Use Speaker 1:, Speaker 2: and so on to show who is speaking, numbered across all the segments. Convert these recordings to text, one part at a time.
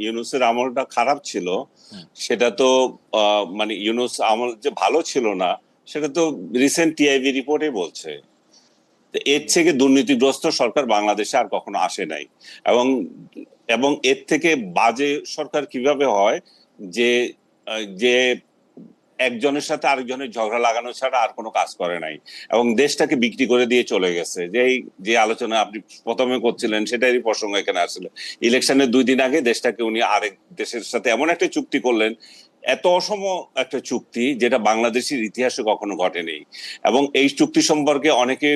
Speaker 1: ইউনূসের আমলটা খারাপ ছিল, সেটা তো মানে ইউনূস আমল যে ভালো ছিল না সেটা তো রিসেন্ট টিআইবি রিপোর্টে বলছে। এর থেকে দুর্নীতিগ্রস্ত সরকার বাংলাদেশে আর কখনো আসে নাই। এবং এবং এর থেকে বাজে সরকার কিভাবে হয় যে যে একজনের সাথে আরেকজনের ঝগড়া লাগানো ছাড়া আর কোনো কাজ করে নাই এবং দেশটাকে বিক্রি করে দিয়ে চলে গেছে। যে আলোচনা আপনি প্রথমে করছিলেন সেটারই প্রসঙ্গ এখানে আসলে ইলেকশনের 2 দিন আগে দেশটাকে উনি আরেক দেশের সাথে এমন একটা চুক্তি করলেন, এত অসম একটা চুক্তি যেটা বাংলাদেশের ইতিহাসে কখনো ঘটেনি। এবং এই চুক্তি সম্পর্কে অনেকে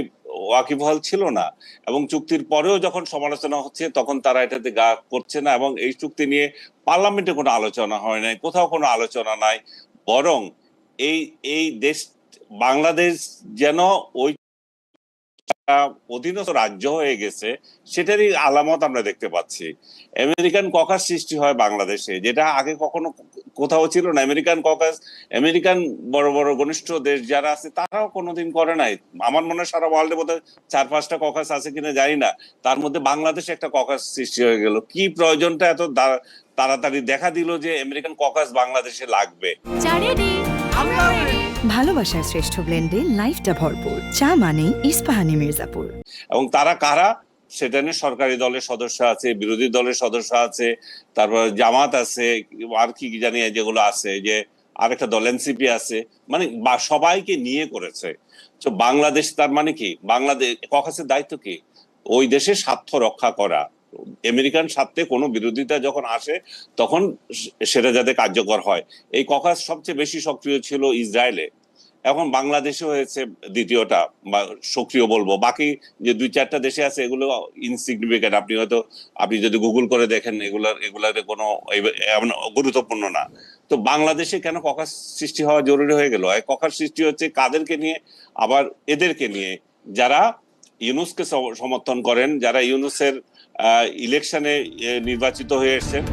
Speaker 1: ওয়াকিবহাল ছিল না, এবং চুক্তির পরেও যখন সমালোচনা হচ্ছে তখন তারা এটাতে গা করছে না। এবং এই চুক্তি নিয়ে পার্লামেন্টে কোনো আলোচনা হয় নাই, কোথাও কোনো আলোচনা নাই, বরং এই এই দেশ বাংলাদেশ যেন ওই অধীনস্থ রাজ্য হয়ে গেছে সেটারই আলামত আমরা দেখতে পাচ্ছি। আমেরিকান ককাস সৃষ্টি হয় বাংলাদেশে, যেটা আগে কখনো কোথাও ছিল না। আমেরিকান ককাস, আমেরিকান বড় বড় ঘনিষ্ঠ দেশ যারা আছে তারাও কোনোদিন করে নাই। আমার মনে হয় সারা ওয়ার্ল্ডে বোধহয় 4-5টা ককাস আছে কিনা জানি না, তার মধ্যে বাংলাদেশে একটা ককাস সৃষ্টি হয়ে গেল। কি প্রয়োজনটা এত তাড়াতাড়ি দেখা দিল যে আমেরিকান ককাস বাংলাদেশে লাগবে?
Speaker 2: ভালোবাসার শ্রেষ্ঠ ব্লেন্ডে লাইফটা ভরপুর। চা মানেই ইস্পাহানি মির্জাপুর।
Speaker 1: এবং তারা কারা সেটা নিয়ে সরকারি দলের সদস্য আছে, বিরোধী দলের সদস্য আছে, তারপর জামাত আছে, আর কি জানি যেগুলো আছে, যে আরেকটা দল এনসিপি আছে, মানে সবাইকে নিয়ে করেছে। তো বাংলাদেশ তার মানে কি, বাংলাদেশ ককাসের দায়িত্ব কি? ওই দেশের স্বার্থ রক্ষা করা। আমেরিকান স্বার্থে কোনো বিরোধিতা যখন আসে তখন সেটা যাতে কার্যকর হয়। এই ককাস সবচেয়ে বেশি সক্রিয় ছিল ইসরায়েলে, এখন বাংলাদেশে হয়েছে দ্বিতীয়টা বা সক্রিয় বলবো। বাকি যে 2-4টা দেশে আছে এগুলো ইনসিগনিফিকেন্ট। আপনি যদি গুগল করে দেখেন এগুলার কোনো গুরুত্বপূর্ণ না। তো বাংলাদেশে কেন ককাস সৃষ্টি হওয়া জরুরি হয়ে গেল? ককাস সৃষ্টি হচ্ছে কাদেরকে নিয়ে? আবার এদেরকে নিয়ে যারা ইউনূসকে সমর্থন করেন, যারা ইউনূসের ইলেকশনে নির্বাচিত হয়ে এসেছেন,